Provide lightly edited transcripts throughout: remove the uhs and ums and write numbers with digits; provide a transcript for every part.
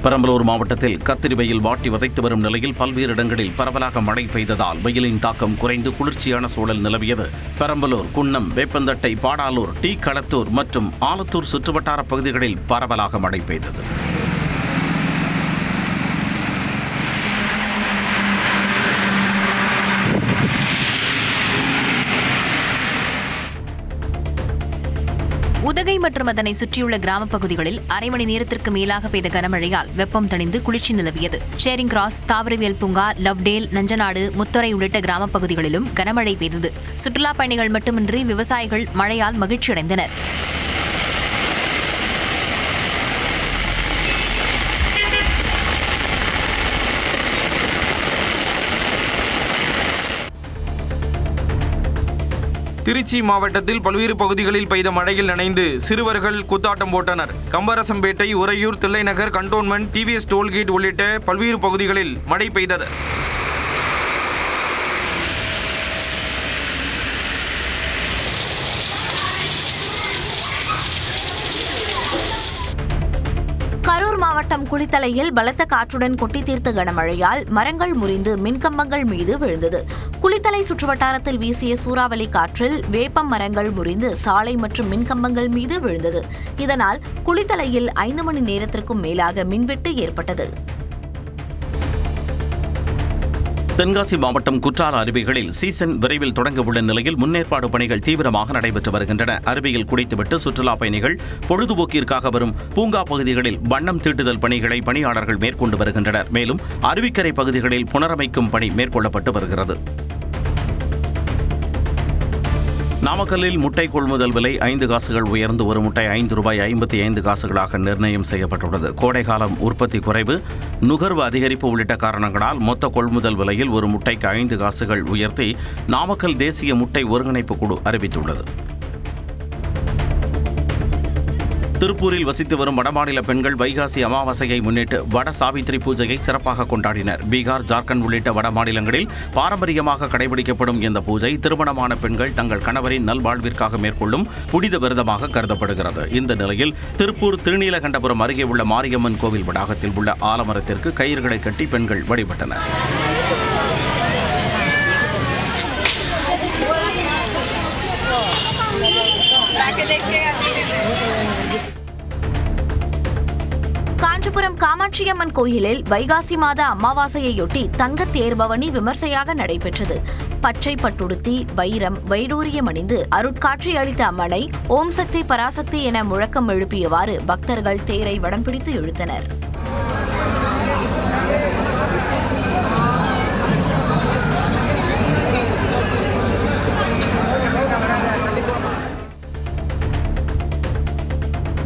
பெரம்பலூர் மாவட்டத்தில் கத்திரி வெயில் வாட்டி வதைத்து வரும் நிலையில் பல்வேறு இடங்களில் பரவலாக மழை பெய்ததால் வெயிலின் தாக்கம் குறைந்து குளிர்ச்சியான சூழல் நிலவியது. பெரம்பலூர், குன்னம், வேப்பந்தட்டை, பாடாலூர், டி களத்தூர் மற்றும் ஆலத்தூர் சுற்றுவட்டார பகுதிகளில் பரவலாக மழை பெய்தது. உதகை மற்றும் அதனை சுற்றியுள்ள கிராமப் பகுதிகளில் அரை மணி நேரத்திற்கு மேலாக பெய்த கனமழையால் வெப்பம் தணிந்து குளிர்ச்சி நிலவியது. ஷேரிங் கிராஸ், தாவரவியல் பூங்கா, லவ்டேல், நஞ்சநாடு, முத்துறை உள்ளிட்ட கிராமப் பகுதிகளிலும் கனமழை பெய்தது. சுற்றுலாப் பயணிகள் மட்டுமின்றி விவசாயிகள் மழையால் மகிழ்ச்சியடைந்தனர். திருச்சி மாவட்டத்தில் பல்வேறு பகுதிகளில் பெய்த மழையில் நனைந்து சிறுவர்கள் கூத்தாட்டம் போட்டனர். Kambarasampettai, Uraiyur, Thillainagar, cantonment, TVS toll gate உள்ளிட்ட பல்வேறு பகுதிகளில் மழை பெய்தது. கரூர் மாவட்டம் குளித்தலையில் பலத்த காற்றுடன் கொட்டி தீர்த்த கனமழையால் மரங்கள் முறிந்து மின்கம்பங்கள் மீது விழுந்தது. குளித்தலை சுற்றுவட்டாரத்தில் வீசிய சூறாவளி காற்றில் வேப்பம் மரங்கள் முறிந்து சாலை மற்றும் மின்கம்பங்கள் மீது விழுந்தது. இதனால் குளித்தலையில் 5 மணி நேரத்திற்கும் மேலாக மின்வெட்டு ஏற்பட்டது. தென்காசி மாவட்டம் குற்றால அருவிகளில் சீசன் விரைவில் தொடங்க உள்ள நிலையில் முன்னேற்பாடு பணிகள் தீவிரமாக நடைபெற்று வருகின்றன. அருவியில் குளித்துவிட்டு சுற்றுலா பயணிகள் பொழுதுபோக்கிற்காக வரும் பூங்கா பகுதிகளில் வண்ணம் தீட்டுதல் பணிகளை பணியாளர்கள் மேற்கொண்டு வருகின்றனர். மேலும் அருவிக்கரை பகுதிகளில் புனரமைக்கும் பணி மேற்கொள்ளப்பட்டு வருகிறது. நாமக்கல்லில் முட்டை கொள்முதல் விலை 5 காசுகள் உயர்ந்து ஒரு முட்டை ₹5.55 நிர்ணயம் செய்யப்பட்டுள்ளது. கோடைகாலம் உற்பத்தி குறைவு, நுகர்வு அதிகரிப்பு உள்ளிட்ட காரணங்களால் மொத்த கொள்முதல் விலையில் ஒரு முட்டைக்கு 5 காசுகள் உயர்த்தி நாமக்கல் தேசிய முட்டை ஒருங்கிணைப்பு குழு அறிவித்துள்ளது. திருப்பூரில் வசித்து வரும் வடமாநில பெண்கள் வைகாசி அமாவாசையை முன்னிட்டு வட சாவித்திரி பூஜையை சிறப்பாக கொண்டாடினர். பீகார், ஜார்க்கண்ட் உள்ளிட்ட வட மாநிலங்களில் பாரம்பரியமாக கடைபிடிக்கப்படும் இந்த பூஜை திருமணமான பெண்கள் தங்கள் கணவரின் நல்வாழ்விற்காக மேற்கொள்ளும் புனித விரதமாக கருதப்படுகிறது. இந்த நிலையில் திருப்பூர் திருநீலகண்டபுரம் அருகே உள்ள மாரியம்மன் கோவில் வளாகத்தில் உள்ள ஆலமரத்திற்கு கயிறுகளை கட்டி பெண்கள் வழிபட்டனர். காஞ்சிபுரம் காமாட்சியம்மன் கோயிலில் வைகாசி மாத அமாவாசையொட்டி தங்க தேர்பவனி விமர்சையாக நடைபெற்றது. பச்சை பட்டுடுத்தி, வைரம், வைடூரியம் அணிந்து அருட்காட்சி அளித்த அம்மனை ஓம் சக்தி பராசக்தி என முழக்கம் எழுப்பியவாறு பக்தர்கள் தேரை வடம் பிடித்து இழுத்தனர்.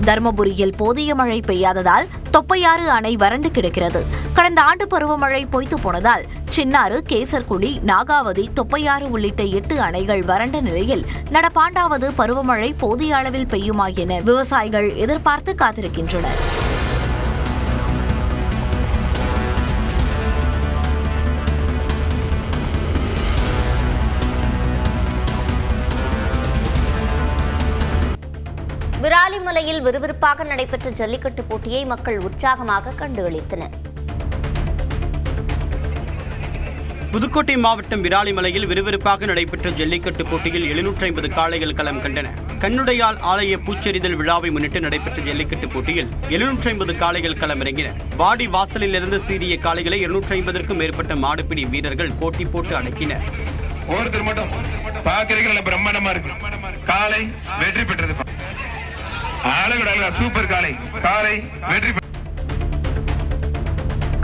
தருமபுரியில் போதிய மழை பெய்யாததால் தொப்பையாறு அணை வறண்டு கிடக்கிறது. கடந்த ஆண்டு பருவமழை பொய்த்து போனதால் சின்னாறு, கேசர்குடி, நாகாவதி, தொப்பையாறு உள்ளிட்ட 8 அணைகள் வறண்ட நிலையில் நடப்பாண்டாவது பருவமழை போதிய அளவில் பெய்யுமா என விவசாயிகள் எதிர்பார்த்து காத்திருக்கின்றனர். விராலிமலையில் விறுவிறுப்பாக நடைபெற்ற ஜல்லிக்கட்டு போட்டியை மக்கள் உற்சாகமாக கண்டுகளித்தனர். புதுக்கோட்டை மாவட்டம் விராலிமலையில் விறுவிறுப்பாக நடைபெற்ற ஜல்லிக்கட்டு போட்டியில் 750 காளைகள் களம் கண்டன. கண்ணுடையால் ஆலய பூச்செறிதல் விழாவை முன்னிட்டு நடைபெற்ற ஜல்லிக்கட்டு போட்டியில் 750 காளைகள் களமிறங்கின. வாடி வாசலிலிருந்து சீரிய காளைகளை 250க்கும் மேற்பட்ட மாடுபிடி வீரர்கள் போட்டி போட்டு அடக்கினர். ஒருத்தர் மட்டும் பாக்குறீங்க பிரம்மாண்டமா இருக்கு. காளை வெற்றி பெற்றது. சூப்பர் காளை வெற்றி.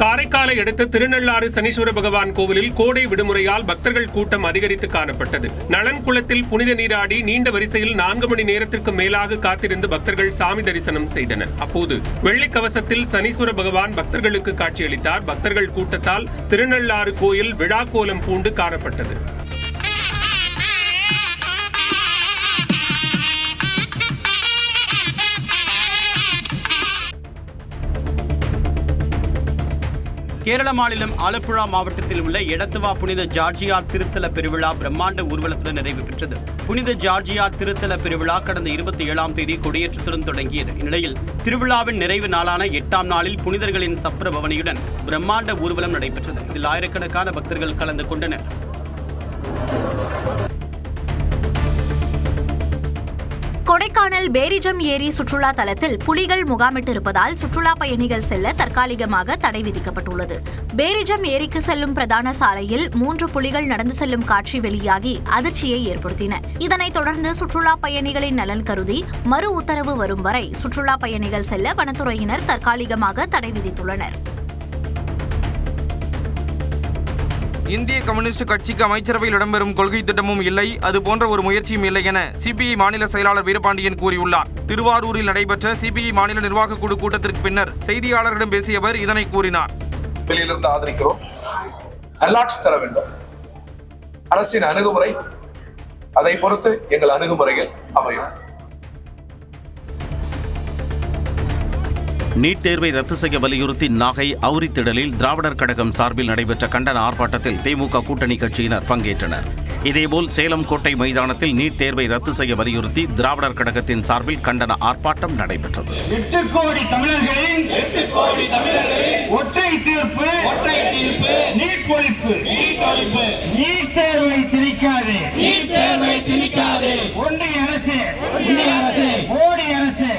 காரைக்காலை அடுத்த திருநள்ளாறு சனீஸ்வர பகவான் கோவிலில் கோடை விடுமுறையால் பக்தர்கள் கூட்டம் அதிகரித்து காணப்பட்டது. நலன்குளத்தில் புனித நீராடி நீண்ட வரிசையில் 4 மணி நேரத்திற்கு மேலாக காத்திருந்து பக்தர்கள் சாமி தரிசனம் செய்தனர். அப்போது வெள்ளிக் கவசத்தில் சனீஸ்வர பகவான் பக்தர்களுக்கு காட்சியளித்தார். பக்தர்கள் கூட்டத்தால் திருநள்ளாறு கோயில் விழாக்கோலம் பூண்டு காணப்பட்டது. கேரள மாநிலம் ஆலப்புழா மாவட்டத்தில் உள்ள எடத்துவா புனித ஜார்ஜியார் திருத்தல பெருவிழா பிரம்மாண்ட ஊர்வலத்துடன் நிறைவு பெற்றது. புனித ஜார்ஜியார் திருத்தல பெருவிழா கடந்த 27ஆம் தேதி கொடியேற்றத்துடன் தொடங்கியது. இந்நிலையில் திருவிழாவின் நிறைவு நாளான 8ஆம் நாளில் புனிதர்களின் சப்பர பவனியுடன் பிரம்மாண்ட ஊர்வலம் நடைபெற்றது. இதில் ஆயிரக்கணக்கான பக்தர்கள் கலந்து கொண்டனர். கொடைக்கானல் பேரிஜம் ஏரி சுற்றுலா தலத்தில் புலிகள் முகாமிட்டிருப்பதால் சுற்றுலா பயணிகள் செல்ல தற்காலிகமாக தடை விதிக்கப்பட்டுள்ளது. பேரிஜம் ஏரிக்கு செல்லும் பிரதான சாலையில் 3 புலிகள் நடந்து செல்லும் காட்சி வெளியாகி அதிர்ச்சியை ஏற்படுத்தின. இதனைத் தொடர்ந்து சுற்றுலா பயணிகளின் நலன் கருதி மறு உத்தரவு வரும் வரை சுற்றுலா பயணிகள் செல்ல வனத்துறையினர் தற்காலிகமாக தடை விதித்துள்ளனர். இந்திய கம்யூனிஸ்ட் கட்சிக்கு அமைச்சரவையில் இடம்பெறும் கொள்கை திட்டமும் இல்லை, அது போன்ற ஒரு முயற்சியும் இல்லை என சிபிஐ மாநில செயலாளர் வீரபாண்டியன் கூறியுள்ளார். திருவாரூரில் நடைபெற்ற சிபிஐ மாநில நிர்வாக குழு கூட்டத்திற்கு பின்னர் செய்தியாளர்களிடம் பேசிய அவர் இதனை கூறினார். வெளியிலிருந்து ஆதரிக்கிறோம், நல்லாட்சி தர வேண்டும். அரசின் அணுகுமுறை, அதை பொறுத்து எங்கள் அணுகுமுறைகள் அமையும். நீட் தேர்வை ரத்து செய்ய வலியுறுத்தி நாகை அவுரித்திடலில் திராவிடர் கழகம் சார்பில் நடைபெற்ற கண்டன ஆர்ப்பாட்டத்தில் திமுக கூட்டணி கட்சியினர் பங்கேற்றனர். இதேபோல் சேலம் கோட்டை மைதானத்தில் நீட் தேர்வை ரத்து செய்ய வலியுறுத்தி திராவிடர் கழகத்தின் சார்பில் கண்டன ஆர்ப்பாட்டம் நடைபெற்றது. 8 கோடி தமிழர்களின் ஒற்றை தீர்ப்பு, நீட் ஒழிப்பு, நீட் தேர்வை திணிக்காதே, ஒன்றிய அரசு, மோடி அரசு.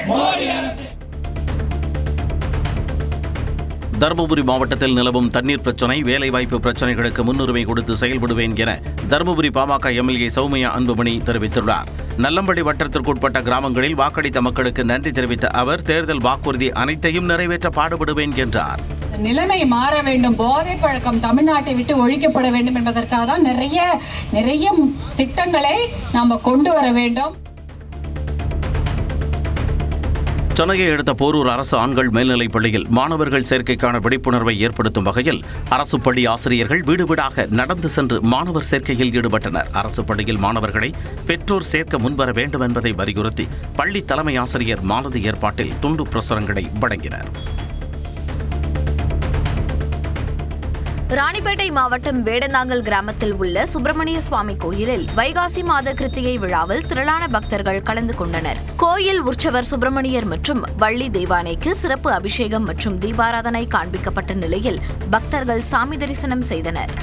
தருமபுரி மாவட்டத்தில் நிலவும் தண்ணீர் பிரச்சினை, வேலைவாய்ப்பு பிரச்சினைகளுக்கு முன்னுரிமை கொடுத்து செயல்படுவேன் என தருமபுரி பாமக எம்எல்ஏ சௌமியா அன்புமணி தெரிவித்துள்ளார். நல்லம்படி வட்டத்திற்குட்பட்ட கிராமங்களில் வாக்களித்த மக்களுக்கு நன்றி தெரிவித்த அவர் தேர்தல் வாக்குறுதி அனைத்தையும் நிறைவேற்ற பாடுபடுவேன் என்றார். நிலைமை மாற வேண்டும், போதை பழக்கம் தமிழ்நாட்டை விட்டு ஒழிக்கப்பட வேண்டும் என்பதற்காக தான் நிறைய திட்டங்களை நாம் கொண்டு வர வேண்டும். சென்னையை அடுத்த போரூர் அரசு ஆண்கள் மேல்நிலைப் பள்ளியில் மாணவர்கள் சேர்க்கைக்கான விழிப்புணர்வை ஏற்படுத்தும் வகையில் அரசு பள்ளி ஆசிரியர்கள் வீடு வீடாக நடந்து சென்று மாணவர் சேர்க்கையில் ஈடுபட்டனர். அரசு பள்ளியில் மாணவர்களை பெற்றோர் சேர்க்க முன்வர வேண்டும் என்பதை வலியுறுத்தி பள்ளி தலைமை ஆசிரியர் மாலதி ஏற்பாட்டில் துண்டு பிரசுரங்களை வழங்கினர். ராணிப்பேட்டை மாவட்டம் வேடந்தாங்கல் கிராமத்தில் உள்ள சுப்பிரமணிய சுவாமி கோயிலில் வைகாசி மாத கிருத்திகை விழாவில் திரளான பக்தர்கள் கலந்து கொண்டனர். கோயில் உற்சவர் சுப்பிரமணியர் மற்றும் வள்ளி தேவானைக்கு சிறப்பு அபிஷேகம் மற்றும் தீபாராதனை காண்பிக்கப்பட்ட நிலையில் பக்தர்கள் சாமி தரிசனம் செய்தனர்.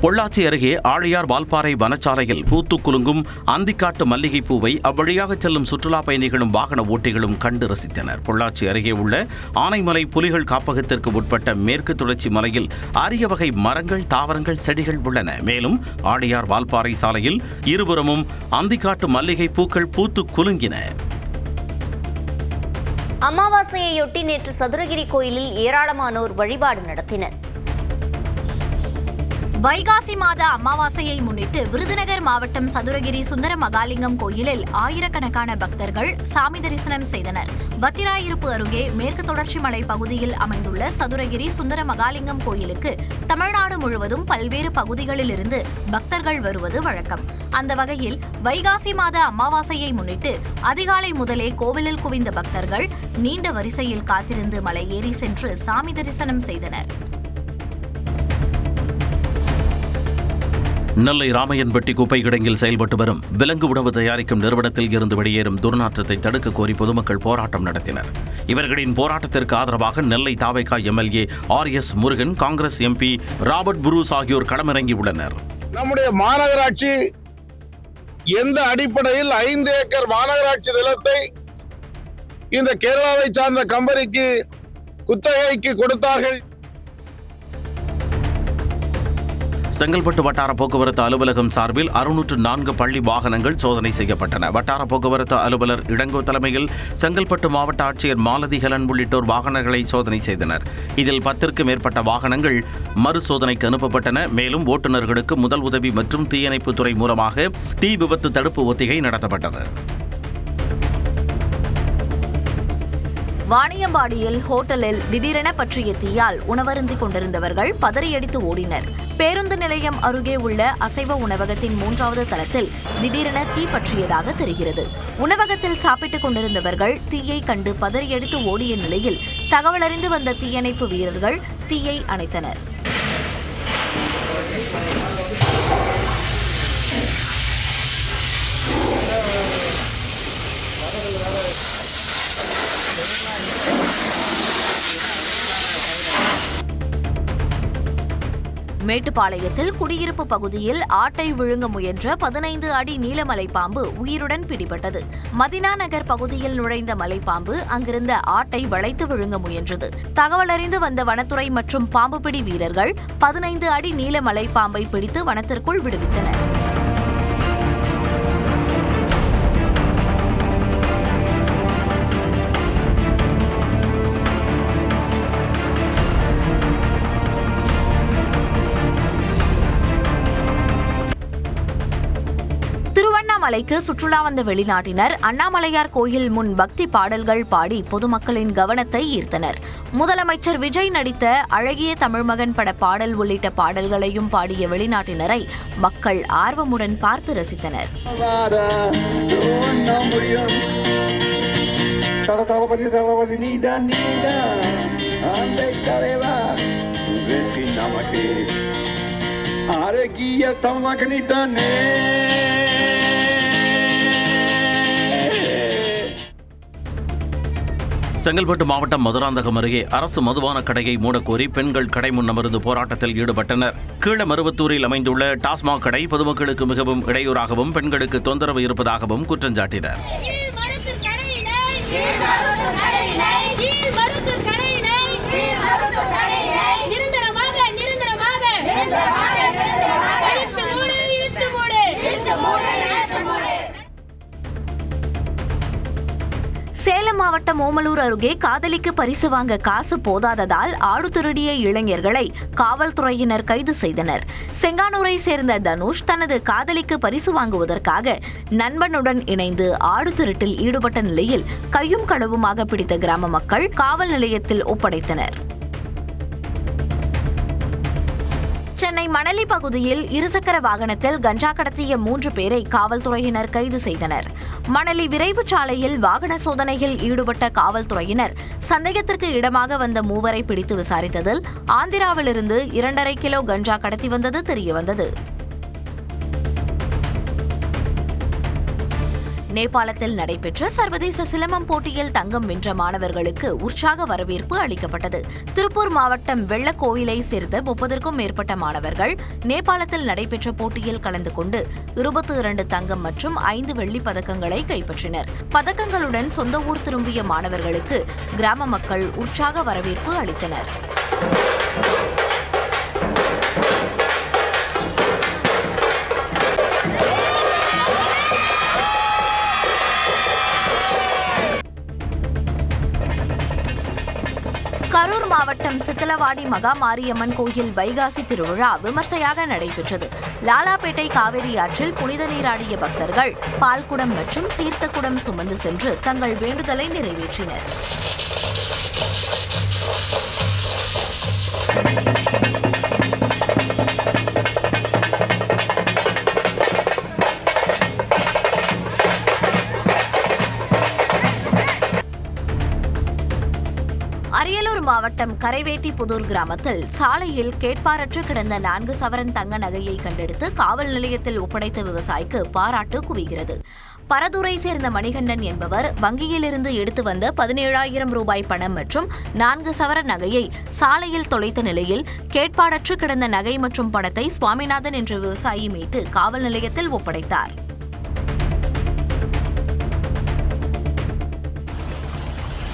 பொள்ளாச்சி அருகே ஆழியார் வால்பாறை வனச்சாலையில் பூத்து குலுங்கும் அந்திக்காட்டு மல்லிகை பூவை அவ்வழியாக செல்லும் சுற்றுலா பயணிகளும் வாகன ஓட்டிகளும் கண்டு ரசித்தனர். பொள்ளாச்சி அருகே உள்ள ஆனைமலை புலிகள் காப்பகத்திற்கு உட்பட்ட மேற்கு தொடர்ச்சி மலையில் அரிய வகை மரங்கள், தாவரங்கள், செடிகள் உள்ளன. மேலும் ஆழியார் வால்பாறை சாலையில் இருபுறமும் அந்திக்காட்டு மல்லிகை பூக்கள் பூத்து குலுங்கின. அமாவாசையொட்டி நேற்று சதுரகிரி கோயிலில் ஏராளமானோர் வழிபாடு நடத்தினர். வைகாசி மாத அமாவாசையை முன்னிட்டு விருதுநகர் மாவட்டம் சதுரகிரி சுந்தர மகாலிங்கம் கோயிலில் ஆயிரக்கணக்கான பக்தர்கள் சாமி தரிசனம் செய்தனர். பத்திராயிருப்பு அருகே மேற்கு தொடர்ச்சி மலை பகுதியில் அமைந்துள்ள சதுரகிரி சுந்தர மகாலிங்கம் கோயிலுக்கு தமிழ்நாடு முழுவதும் பல்வேறு பகுதிகளிலிருந்து பக்தர்கள் வருவது வழக்கம். அந்த வகையில் வைகாசி மாத அமாவாசையை முன்னிட்டு அதிகாலை முதலே கோவிலில் குவிந்த பக்தர்கள் நீண்ட வரிசையில் காத்திருந்து மலை ஏறி சென்று சாமி தரிசனம் செய்தனர். நெல்லை ராமையன்பட்டி குப்பை கிடங்கில் செயல்பட்டு வரும் விலங்கு உணவு தயாரிக்கும் நிறுவனத்தில் இருந்து வெளியேறும் துர்நாற்றத்தை தடுக்க கோரி பொதுமக்கள் போராட்டம் நடத்தினர். இவர்களின் போராட்டத்திற்கு ஆதரவாக நெல்லை தாவேகா MLA RS Murugan, Congress MP Robert Bruce ஆகியோர் களமிறங்கியுள்ளனர். நம்முடைய மாநகராட்சி எந்த அடிப்படையில் 5 ஏக்கர் மாநகராட்சி நிலத்தை இந்த கேரளாவை சார்ந்த கம்பெனிக்கு குத்தகைக்கு கொடுத்தார்கள்? செங்கல்பட்டு வட்டார போக்குவரத்து அலுவலகம் சார்பில் 604 பள்ளி வாகனங்கள் சோதனை செய்யப்பட்டன. வட்டார போக்குவரத்து அலுவலர் இளங்கோ தலைமையில் செங்கல்பட்டு மாவட்ட ஆட்சியர் மாலதி ஹெலன் உள்ளிட்டோர் வாகனங்களை சோதனை செய்தனர். இதில் 10க்கும் மேற்பட்ட வாகனங்கள் மறுசோதனைக்கு அனுப்பப்பட்டன. மேலும் ஓட்டுநர்களுக்கு முதல் உதவி மற்றும் தீயணைப்புத்துறை மூலமாக தீ விபத்து தடுப்பு ஒத்திகை நடத்தப்பட்டது. வாணியம்பாடியில் ஹோட்டலில் திடீரென பற்றிய தீயால் உணவருந்திக் கொண்டிருந்தவர்கள் பதறியடித்து ஓடினர். பேருந்து நிலையம் அருகே உள்ள அசைவ உணவகத்தின் 3வது தளத்தில் திடீரென தீ பற்றியதாக தெரிகிறது. உணவகத்தில் சாப்பிட்டுக் கொண்டிருந்தவர்கள் தீயை கண்டு பதறியடித்து ஓடிய நிலையில் தகவலறிந்து வந்த தீயணைப்பு வீரர்கள் தீயை அணைத்தனர். மேட்டுப்பாளையத்தில் குடியிருப்பு பகுதியில் ஆட்டை விழுங்க முயன்ற 15 அடி நீல மலைப்பாம்பு உயிருடன் பிடிபட்டது. மதினா நகர் பகுதியில் நுழைந்த மலைப்பாம்பு அங்கிருந்த ஆட்டை வளைத்து விழுங்க முயன்றது. தகவலறிந்து வந்த வனத்துறை மற்றும் பாம்புபிடி வீரர்கள் 15 அடி நீல மலைப்பாம்பை பிடித்து வனத்திற்குள் விடுவித்தனர். திருவண்ணாமலைக்கு சுற்றுலா வந்த வெளிநாட்டினர் அண்ணாமலையார் கோயில் முன் பக்தி பாடல்கள் பாடி பொதுமக்களின் கவனத்தை ஈர்த்தனர். முதலமைச்சர் விஜய் நடித்த அழகிய தமிழ்மகன் பட பாடல் உள்ளிட்ட பாடல்களையும் பாடிய வெளிநாட்டினரை மக்கள் ஆர்வமுடன் பார்த்து ரசித்தனர். செங்கல்பட்டு மாவட்டம் மதுராந்தகம் அருகே அரசு மதுபான கடையை மூடக்கோரி பெண்கள் கடை முன்னமர்ந்து போராட்டத்தில் ஈடுபட்டனர். கீழமருவத்தூரில் அமைந்துள்ள டாஸ்மாக் கடை பொதுமக்களுக்கு மிகவும் இடையூறாகவும் பெண்களுக்கு தொந்தரவு இருப்பதாகவும் குற்றம் சாட்டினர். சேலம் மாவட்டம் ஓமலூர் அருகே காதலிக்கு பரிசு வாங்க காசு போதாததால் ஆடு திருடிய இளைஞர்களை காவல்துறையினர் கைது செய்தனர். செங்கானூரை சேர்ந்த தனுஷ் தனது காதலிக்கு பரிசு வாங்குவதற்காக நண்பனுடன் இணைந்து ஆடு திருட்டில் ஈடுபட்ட நிலையில் கையும் களவுமாக பிடித்த கிராம மக்கள் காவல் நிலையத்தில் ஒப்படைத்தனர். சென்னை மணலி பகுதியில் இருசக்கர வாகனத்தில் கஞ்சா கடத்திய 3 பேரை காவல்துறையினர் கைது செய்தனர். மணலி விரைவு சாலையில் வாகன சோதனையில் ஈடுபட்ட காவல்துறையினர் சந்தேகத்திற்கு இடமாக வந்த 3 பிடித்து விசாரித்ததில் ஆந்திராவிலிருந்து 2.5 கிலோ கஞ்சா கடத்தி வந்தது தெரியவந்தது. நேபாளத்தில் நடைபெற்ற சர்வதேச சிலம்பம் போட்டியில் தங்கம் வென்ற மாணவர்களுக்கு உற்சாக வரவேற்பு அளிக்கப்பட்டது. திருப்பூர் மாவட்டம் வெள்ளக்கோயிலை சேர்ந்த 30க்கும் மேற்பட்ட மாணவர்கள் நேபாளத்தில் நடைபெற்ற போட்டியில் கலந்து கொண்டு 22 தங்கம் மற்றும் 5 வெள்ளிப் பதக்கங்களை கைப்பற்றினர். பதக்கங்களுடன் சொந்த ஊர் திரும்பிய மாணவர்களுக்கு கிராம மக்கள் உற்சாக வரவேற்பு அளித்தனர். கரூர் மாவட்டம் சித்தலவாடி மகா மாரியம்மன் கோயில் வைகாசி திருவிழா விமர்சையாக நடைபெற்றது. லாலாப்பேட்டை காவிரி ஆற்றில் புனித நீராடிய பக்தர்கள் பால்குடம் மற்றும் தீர்த்தக்குடம் சுமந்து சென்று தங்கள் வேண்டுதலை நிறைவேற்றினர். அரியலூர் மாவட்டம் கரைவேட்டிபுதூர் கிராமத்தில் சாலையில் கேட்பாரற்று கிடந்த 4 சவரன் தங்க நகையை கண்டெடுத்து காவல் நிலையத்தில் ஒப்படைத்த விவசாயிக்கு பாராட்டு குவிகிறது. பரதூரை சேர்ந்த மணிகண்டன் என்பவர் வங்கியிலிருந்து எடுத்து வந்த 17,000 ரூபாய் பணம் மற்றும் 4 சவரன் நகையை சாலையில் தொலைத்த நிலையில் கேட்பாரற்று கிடந்த நகை மற்றும் பணத்தை சுவாமிநாதன் என்ற விவசாயி மீட்டு காவல் நிலையத்தில் ஒப்படைத்தார்.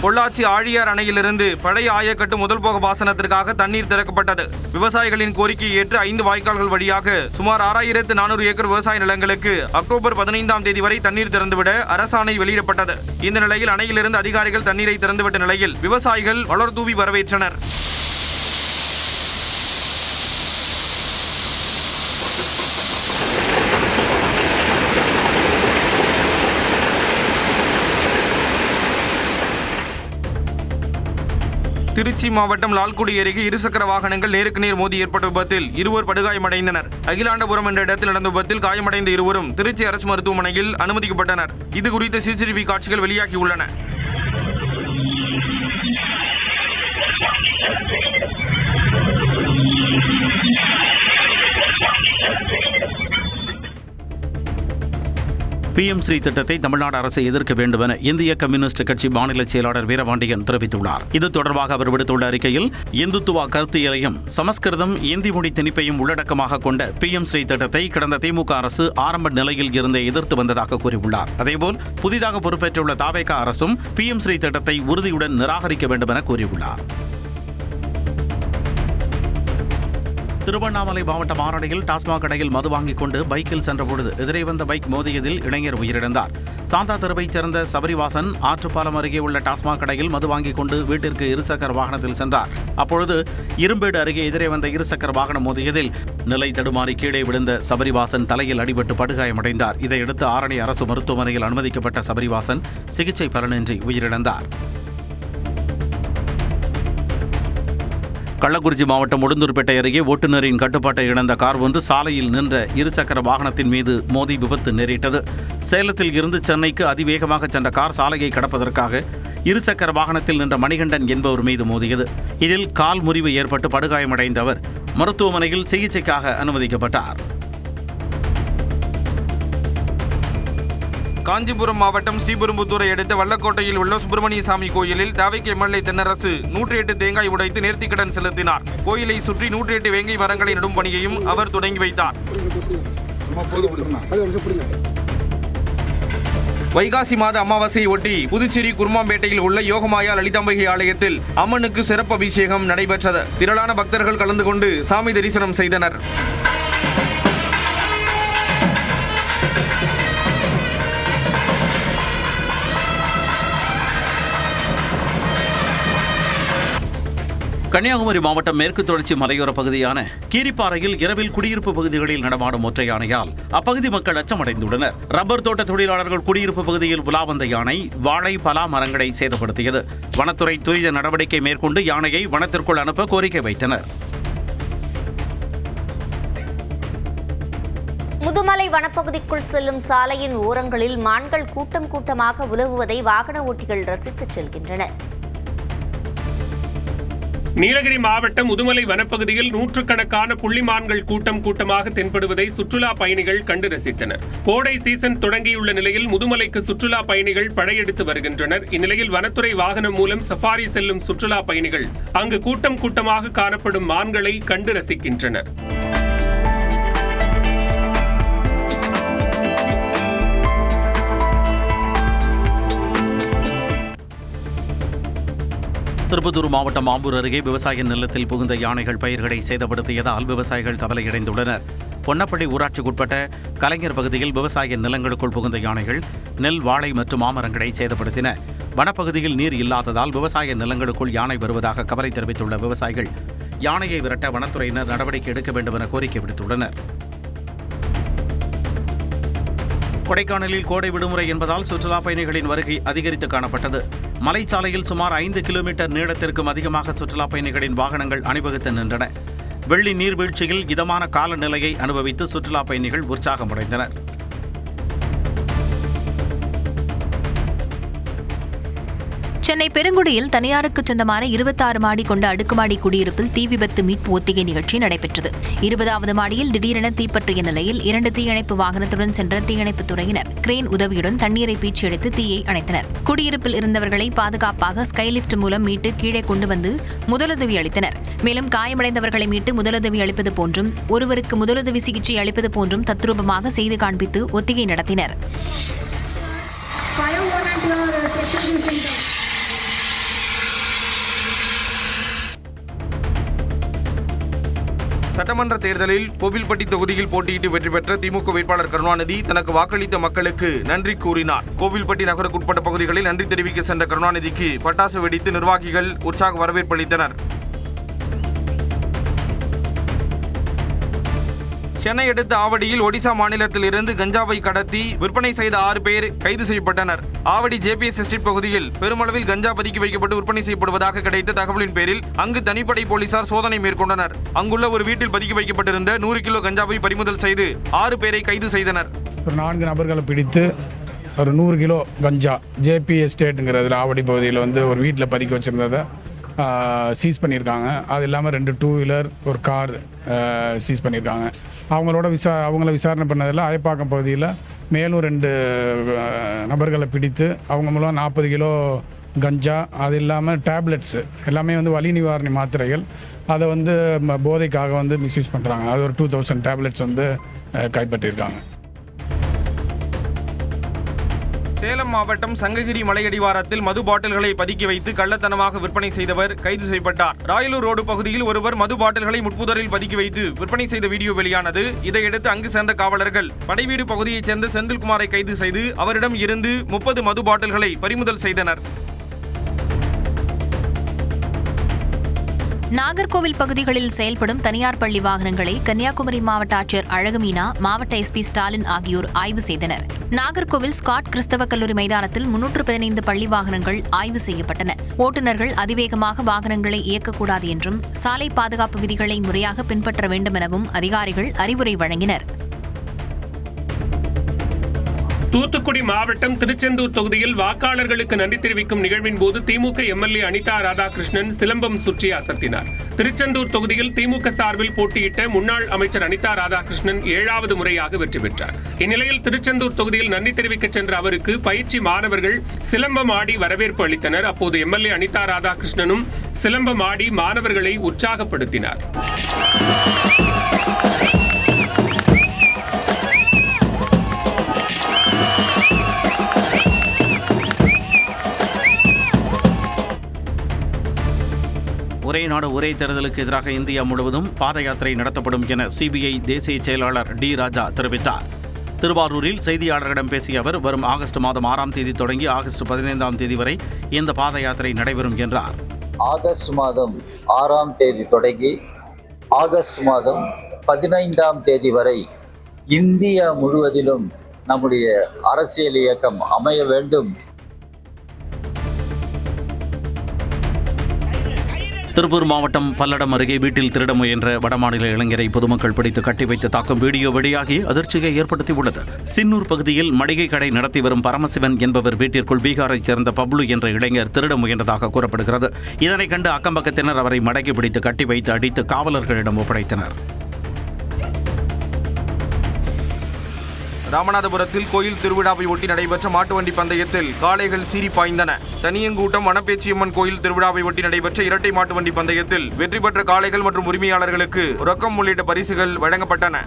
பொள்ளாச்சி ஆழியார் அணையிலிருந்து பழைய ஆயக்கட்டு முதல் போக பாசனத்திற்காக தண்ணீர் திறக்கப்பட்டது. விவசாயிகளின் கோரிக்கையை ஏற்று 5 வாய்க்கால்கள் வழியாக சுமார் 6,400 ஏக்கர் விவசாய நிலங்களுக்கு அக்டோபர் 15ஆம் தேதி வரை தண்ணீர் திறந்துவிட அரசாணை வெளியிடப்பட்டது. இந்த நிலையில் அணையிலிருந்து அதிகாரிகள் தண்ணீரை திறந்துவிட்ட நிலையில் விவசாயிகள் மலர் தூவி வரவேற்றனர். திருச்சி மாவட்டம் லால்குடி அருகே இருசக்கர வாகனங்கள் நேருக்கு நேர் மோதி ஏற்பட்ட விபத்தில் இருவர் படுகாயமடைந்தனர். அகிலாண்டபுரம் என்ற இடத்தில் நடந்த விபத்தில் காயமடைந்த இருவரும் திருச்சி அரசு மருத்துவமனையில் அனுமதிக்கப்பட்டனர். இது குறித்த சிசிடிவி காட்சிகள் வெளியாகியுள்ளன. PM ஸ்ரீ திட்டத்தை தமிழ்நாடு அரசு எதிர்க்க வேண்டும் என இந்திய கம்யூனிஸ்ட் கட்சி மாநில செயலாளர் வீரபாண்டியன் தெரிவித்துள்ளார். இது தொடர்பாக அவர் விடுத்துள்ள அறிக்கையில், இந்துத்துவா கருத்தியலையும் சமஸ்கிருதம் இந்தி மொழி திணிப்பையும் உள்ளடக்கமாக கொண்ட PM ஸ்ரீ திட்டத்தை கடந்த திமுக அரசு ஆரம்ப நிலையில் இருந்தே எதிர்த்து வந்ததாக கூறியுள்ளார். அதேபோல் புதிதாக பொறுப்பேற்றுள்ள தாவேகா அரசும் PM ஸ்ரீ திட்டத்தை உறுதியுடன் நிராகரிக்க வேண்டும் என கூறியுள்ளார். திருவண்ணாமலை மாவட்டம் ஆரணியில் டாஸ்மாக் கடையில் மது வாங்கிக் கொண்டு பைக்கில் சென்றபொழுது எதிரே வந்த பைக் மோதியதில் இளைஞர் உயிரிழந்தார். சாந்தா தெருவைச் சேர்ந்த சபரிவாசன் ஆற்றுப்பாலம் அருகே உள்ள டாஸ்மாக் கடையில் மது வாங்கிக் கொண்டு வீட்டிற்கு இருசக்கர வாகனத்தில் சென்றார். அப்பொழுது இரும்பேடு அருகே எதிரே வந்த இருசக்கர வாகனம் மோதியதில் நிலை தடுமாறி கீழே விழுந்த சபரிவாசன் தலையில் அடிபட்டு படுகாயமடைந்தார். இதையடுத்து ஆரணி அரசு மருத்துவமனையில் அனுமதிக்கப்பட்ட சபரிவாசன் சிகிச்சை பலனின்றி உயிரிழந்தார். கள்ளக்குறிச்சி மாவட்டம் உளுந்தூர்பேட்டை அருகே ஓட்டுநரின் கட்டுப்பாட்டை இழந்த கார் ஒன்று சாலையில் நின்ற இருசக்கர வாகனத்தின் மீது மோதி விபத்து நேரிட்டது. சேலத்தில் இருந்து சென்னைக்கு அதிவேகமாக சென்ற கார் சாலையை கடப்பதற்காக இருசக்கர வாகனத்தில் நின்ற மணிகண்டன் என்பவர் மீது மோதியது. இதில் கால் முறிவு ஏற்பட்டு படுகாயமடைந்த அவர் மருத்துவமனையில் சிகிச்சைக்காக அனுமதிக்கப்பட்டார். காஞ்சிபுரம் மாவட்டம் ஸ்ரீபெரும்புத்தூரை அடுத்த வல்லக்கோட்டையில் உள்ள சுப்பிரமணிய சாமி கோயிலில் தாவைக்கு MLA தென்னரசு 108 தேங்காய் உடைத்து நேர்த்திக்கடன் செலுத்தினார். கோயிலை சுற்றி 108 வேங்கை மரங்களை நடும் பணியையும் அவர் தொடங்கி வைத்தார். வைகாசி மாத அமாவாசையை ஒட்டி புதுச்சேரி குருமாம்பேட்டையில் உள்ள யோகமாயா லலிதாம்பிகை ஆலயத்தில் அம்மனுக்கு சிறப்பு அபிஷேகம் நடைபெற்றது. திரளான பக்தர்கள் கலந்து கொண்டு சாமி தரிசனம் செய்தனர். கன்னியாகுமரி மாவட்டம் மேற்கு தொடர்ச்சி மலையோர பகுதியான கீரிப்பாறையில் இரவில் குடியிருப்பு பகுதிகளில் நடமாடும் ஒற்றை யானையால் அப்பகுதி மக்கள் அச்சமடைந்துள்ளனர். ரப்பர் தோட்ட தொழிலாளர்கள் குடியிருப்பு பகுதியில் உலா வந்த யானை வாழை பலா மரங்களை சேதப்படுத்தியது. வனத்துறை துரித நடவடிக்கை மேற்கொண்டு யானையை வனத்திற்குள் அனுப்ப கோரிக்கை வைத்தனர். முதுமலை வனப்பகுதிக்குள் செல்லும் சாலையின் ஓரங்களில் மான்கள் கூட்டம் கூட்டமாக உலவுவதை வாகன ஓட்டிகள் ரசித்துச் செல்கின்றனர். நீலகிரி மாவட்டம் முதுமலை வனப்பகுதியில் நூற்றுக்கணக்கான புள்ளிமான்கள் கூட்டம் கூட்டமாக தென்படுவதை சுற்றுலா பயணிகள் கண்டு ரசித்தனர். கோடை சீசன் தொடங்கியுள்ள நிலையில் முதுமலைக்கு சுற்றுலா பயணிகள் படையெடுத்து வருகின்றனர். இந்நிலையில் வனத்துறை வாகனம் மூலம் சஃபாரி செல்லும் சுற்றுலா பயணிகள் அங்கு கூட்டம் கூட்டமாக காணப்படும் மான்களை கண்டு ரசிக்கின்றனர். திருப்பத்தூர் மாவட்டம் ஆம்பூர் அருகே விவசாய நிலத்தில் புகுந்த யானைகள் பயிர்களை சேதப்படுத்தியதால் விவசாயிகள் கவலையடைந்துள்ளனர். பொன்னப்பள்ளி ஊராட்சிக்குட்பட்ட கலைஞர் பகுதியில் விவசாய நிலங்களுக்குள் புகுந்த யானைகள் நெல், வாழை மற்றும் மாமரங்களை சேதப்படுத்தின. வனப்பகுதியில் நீர் இல்லாததால் விவசாய நிலங்களுக்குள் யானை வருவதாக கவலை தெரிவித்துள்ள விவசாயிகள் யானையை விரட்ட வனத்துறையினர் நடவடிக்கை எடுக்க வேண்டும் என கோரிக்கை விடுத்துள்ளனர். கொடைக்கானலில் கோடை விடுமுறை என்பதால் சுற்றுலா பயணிகளின் வருகை அதிகரித்து காணப்பட்டது. மலைச்சாலையில் சுமார் 5 கிலோமீட்டர் நீளத்திற்கும் அதிகமாக சுற்றுலா பயணிகளின் வாகனங்கள் அணிவகுத்து நின்றன. வெள்ளி நீர்வீழ்ச்சியில் இதமான காலநிலையை அனுபவித்து சுற்றுலா பயணிகள் உற்சாகமடைந்தனர். சென்னை பெருங்குடியில் தனியாருக்கு சொந்தமான 26 மாடி கொண்ட அடுக்குமாடி குடியிருப்பில் தீ விபத்து மீட்பு ஒத்திகை நிகழ்ச்சி நடைபெற்றது. 20வது மாடியில் திடீரென தீப்பற்றிய நிலையில் 2 தீயணைப்பு வாகனத்துடன் சென்ற தீயணைப்புத் துறையினர் கிரேன் உதவியுடன் தண்ணீரை பீச்சியடித்து தீயை அணைத்தனர். குடியிருப்பில் இருந்தவர்களை பாதுகாப்பாக ஸ்கைலிப்ட் மூலம் மீட்டு கீழே கொண்டு வந்து முதலுதவி அளித்தனர். மேலும் காயமடைந்தவர்களை மீட்டு முதலுதவி அளிப்பது போன்றும் ஒருவருக்கு முதலுதவி சிகிச்சை அளிப்பது போன்றும் தத்ரூபமாக செய்து காண்பித்து ஒத்திகை நடத்தினர். சட்டமன்ற தேர்தலில் கோவில்பட்டி தொகுதியில் போட்டியிட்டு வெற்றி பெற்ற திமுக வேட்பாளர் கருணாநிதி தனக்கு வாக்களித்த மக்களுக்கு நன்றி கூறினார். கோவில்பட்டி நகருக்குட்பட்ட பகுதிகளில் நன்றி தெரிவிக்க சென்ற கருணாநிதிக்கு பட்டாசு வெடித்து நிர்வாகிகள் உற்சாக வரவேற்பளித்தனர். சென்னை அடுத்த ஆவடியில் ஒடிசா மாநிலத்தில் இருந்து கஞ்சாவை கடத்தி விற்பனை செய்த 6 பேர் கைது செய்யப்பட்டனர். ஆவடி JPS எஸ்டேட் பகுதியில் பெருமளவில் கஞ்சா பதுக்கி வைக்கப்பட்டு விற்பனை செய்யப்படுவதாக கிடைத்த தகவலின் பேரில் அங்கு தனிப்படை போலீசார் சோதனை மேற்கொண்டனர். அங்குள்ள ஒரு வீட்டில் பதுக்கி வைக்கப்பட்டிருந்த 100 கிலோ கஞ்சாவை பறிமுதல் செய்து 6 பேரை கைது செய்தனர். 4 நபர்களை பிடித்து ஒரு 100 கிலோ கஞ்சா JPS எஸ்டேட்டுங்கிறதுல ஆவடி பகுதியில் ஒரு வீட்டில் பதுக்கி வச்சுருந்ததை சீஸ் பண்ணியிருக்காங்க. அது இல்லாமல் 2 2 வீலர் ஒரு கார் சீஸ் பண்ணியிருக்காங்க. அவங்கள விசாரணை பண்ணதில் அயப்பாக்கம் பகுதியில் மேலும் 2 நபர்களை பிடித்து அவங்க மூலம் 40 கிலோ கஞ்சா, அது இல்லாமல் டேப்லெட்ஸு எல்லாமே வலி நிவாரணி மாத்திரைகள், அதை போதைக்காக மிஸ்யூஸ் பண்ணுறாங்க. அது ஒரு 2000 டேப்லெட்ஸ் கைப்பற்றியிருக்காங்க. சேலம் மாவட்டம் சங்ககிரி மலையடிவாரத்தில் மது பாட்டில்களை பதுக்கி வைத்து கள்ளத்தனமாக விற்பனை செய்தவர் கைது செய்யப்பட்டார். ராயலூர் ரோடு பகுதியில் ஒருவர் மது பாட்டில்களை முட்புதரில் பதுக்கி வைத்து விற்பனை செய்த வீடியோ வெளியானது. இதையடுத்து அங்கு சென்ற காவலர்கள் படைவீடு பகுதியைச் சேர்ந்த செந்தில்குமாரை கைது செய்து அவரிடம் இருந்து 30 மது பாட்டில்களை பறிமுதல் செய்தனர். நாகர்கோவில் பகுதிகளில் செயல்படும் தனியார் பள்ளி வாகனங்களை கன்னியாகுமரி மாவட்ட ஆட்சியர் அழகுமீனா, மாவட்ட SP ஸ்டாலின் ஆகியோர் ஆய்வு செய்தனர். நாகர்கோவில் ஸ்காட் கிறிஸ்தவ கல்லூரி மைதானத்தில் 315 பள்ளி வாகனங்கள் ஆய்வு செய்யப்பட்டன. ஓட்டுநர்கள் அதிவேகமாக வாகனங்களை இயக்கக்கூடாது என்றும் சாலை பாதுகாப்பு விதிகளை முறையாக பின்பற்ற வேண்டும் எனவும் அதிகாரிகள் அறிவுரை வழங்கினர். தூத்துக்குடி மாவட்டம் திருச்செந்தூர் தொகுதியில் வாக்காளர்களுக்கு நன்றி தெரிவிக்கும் நிகழ்வின் போது திமுக MLA அனிதா ராதாகிருஷ்ணன் சிலம்பம் சுற்றி அசத்தினார். திருச்செந்தூர் தொகுதியில் திமுக சார்பில் போட்டியிட்ட முன்னாள் அமைச்சர் அனிதா ராதாகிருஷ்ணன் 7வது முறையாக வெற்றி பெற்றார். இந்நிலையில் திருச்செந்தூர் தொகுதியில் நன்றி தெரிவிக்க சென்ற அவருக்கு பயிற்சி மாணவர்கள் சிலம்பம் ஆடி வரவேற்பு அளித்தனர். அப்போது MLA அனிதா ராதாகிருஷ்ணனும் சிலம்பம் ஆடி மாணவர்களை உற்சாகப்படுத்தினார். ஒரே நாடு ஒரே தேர்தலுக்கு எதிராக இந்தியா முழுவதும் பாத யாத்திரை நடத்தப்படும் என CBI தேசிய செயலாளர் D. ராஜா தெரிவித்தார். திருவாரூரில் செய்தியாளர்களிடம் பேசிய அவர், வரும் ஆகஸ்ட் மாதம் 6ஆம் தேதி தொடங்கி ஆகஸ்ட் 15ஆம் தேதி வரை இந்த பாத யாத்திரை நடைபெறும் என்றார். ஆகஸ்ட் மாதம் 6ஆம் தேதி தொடங்கி ஆகஸ்ட் மாதம் 15ஆம் தேதி வரை இந்தியா முழுவதிலும் நம்முடைய அரசியல் இயக்கம் அமைய வேண்டும். திருப்பூர் மாவட்டம் பல்லடம் அருகே வீட்டில் திருட முயன்ற வடமாநில இளைஞரை பொதுமக்கள் பிடித்து கட்டி வைத்து தாக்கும் வீடியோ வெளியாகி அதிர்ச்சியை ஏற்படுத்தியுள்ளது. சின்னூர் பகுதியில் மளிகை கடை நடத்தி வரும் பரமசிவன் என்பவர் வீட்டிற்குள் பீகாரைச் சேர்ந்த பப்ளு என்ற இளைஞர் திருட முயன்றதாக கூறப்படுகிறது. இதனை கண்டு அக்கம்பக்கத்தினர் அவரை மடக்கி பிடித்து கட்டி வைத்து அடித்து காவலர்களிடம் ஒப்படைத்தனர். ராமநாதபுரத்தில் கோயில் திருவிழாவை ஒட்டி நடைபெற்ற மாட்டு வண்டி பந்தயத்தில் காளைகள் சீறி பாய்ந்தன. தனியங்கூட்டம் வனப்பேச்சியம்மன் கோயில் திருவிழாவை ஒட்டி நடைபெற்ற இரட்டை மாட்டு வண்டி பந்தயத்தில் வெற்றி பெற்ற காளைகள் மற்றும் உரிமையாளர்களுக்கு ரொக்கம் உள்ளிட்ட பரிசுகள் வழங்கப்பட்டன.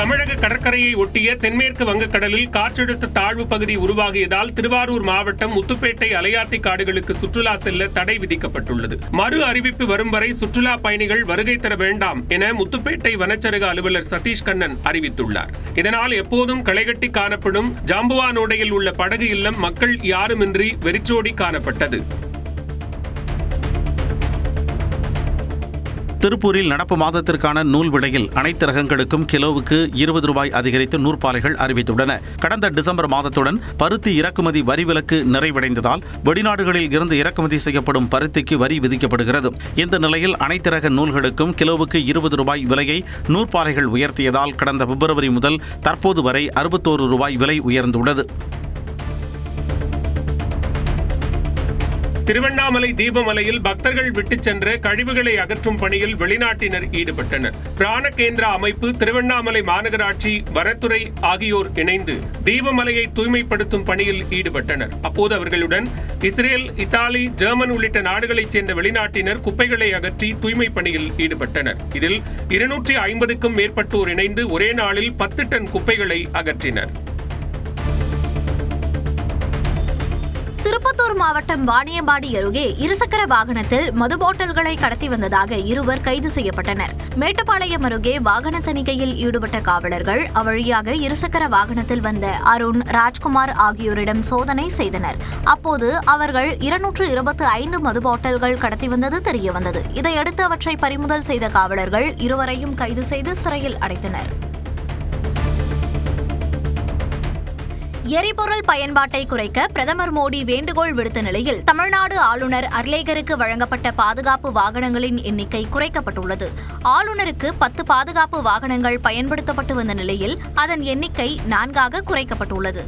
தமிழக கடற்கரையை ஒட்டிய தென்மேற்கு வங்கக்கடலில் காற்றழுத்த தாழ்வு பகுதி உருவாகியதால் திருவாரூர் மாவட்டம் முத்துப்பேட்டை அலையாத்தி காடுகளுக்கு சுற்றுலா செல்ல தடை விதிக்கப்பட்டுள்ளது. மறு அறிவிப்பு வரும் வரை சுற்றுலா பயணிகள் வருகை தர வேண்டாம் என முத்துப்பேட்டை வனச்சரக அலுவலர் சதீஷ் கண்ணன் அறிவித்துள்ளார். இதனால் எப்போதும் களைகட்டி காணப்படும் ஜாம்புவானோடையில் உள்ள படகு இல்லம் மக்கள் யாருமின்றி வெறிச்சோடி காணப்பட்டது. திருப்பூரில் நடப்பு மாதத்திற்கான நூல் விலையில் அனைத்து ரகங்களுக்கும் கிலோவுக்கு 20 ரூபாய் அதிகரித்து நூற்பாலைகள் அறிவித்துள்ளன. கடந்த டிசம்பர் மாதத்துடன் பருத்தி இறக்குமதி வரி விலக்கு நிறைவடைந்ததால் வெளிநாடுகளில் இருந்து இறக்குமதி செய்யப்படும் பருத்திக்கு வரி விதிக்கப்படுகிறது. இந்த நிலையில் அனைத்து ரக நூல்களுக்கும் கிலோவுக்கு 20 ரூபாய் விலையை நூற்பாலைகள் உயர்த்தியதால் கடந்த பிப்ரவரி முதல் தற்போது வரை 61 ரூபாய் விலை உயர்ந்துள்ளது. திருவண்ணாமலை தீபமலையில் பக்தர்கள் விட்டுச் சென்ற கழிவுகளை அகற்றும் பணியில் வெளிநாட்டினர் ஈடுபட்டனர். பிராணகேந்திரா அமைப்பு, திருவண்ணாமலை மாநகராட்சி, வனத்துறை ஆகியோர் இணைந்து தீபமலையை தூய்மைப்படுத்தும் பணியில் ஈடுபட்டனர். அப்போது அவர்களுடன் இஸ்ரேல், இத்தாலி, ஜெர்மன் உள்ளிட்ட நாடுகளைச் சேர்ந்த வெளிநாட்டினர் குப்பைகளை அகற்றி தூய்மை பணியில் ஈடுபட்டனர். இதில் 250க்கும் மேற்பட்டோர் இணைந்து ஒரே நாளில் 10 டன் குப்பைகளை அகற்றினர். திருப்பத்தூர் மாவட்டம் வாணியம்பாடி அருகே இருசக்கர வாகனத்தில் மது பாட்டில்களை கடத்தி வந்ததாக இருவர் கைது செய்யப்பட்டனர். மேட்டுப்பாளையம் அருகே வாகன தணிக்கையில் ஈடுபட்ட காவலர்கள் அவ்வழியாக இருசக்கர வாகனத்தில் வந்த அருண், ராஜ்குமார் ஆகியோரிடம் சோதனை செய்தனர். அப்போது அவர்கள் 225 மது பாட்டில்கள் கடத்தி வந்தது தெரியவந்தது. இதையடுத்து அவற்றை பறிமுதல் செய்த காவலர்கள் இருவரையும் கைது செய்து சிறையில் அடைத்தனர். எரிபொருள் பயன்பாட்டை குறைக்க பிரதமர் மோடி வேண்டுகோள் விடுத்த நிலையில் தமிழ்நாடு ஆளுநர் அர்லேகருக்கு வழங்கப்பட்ட பாதுகாப்பு வாகனங்களின் எண்ணிக்கை குறைக்கப்பட்டுள்ளது. ஆளுநருக்கு 10 பாதுகாப்பு வாகனங்கள் பயன்படுத்தப்பட்டு வந்த நிலையில் அதன் எண்ணிக்கை 4ஆக குறைக்கப்பட்டுள்ளது.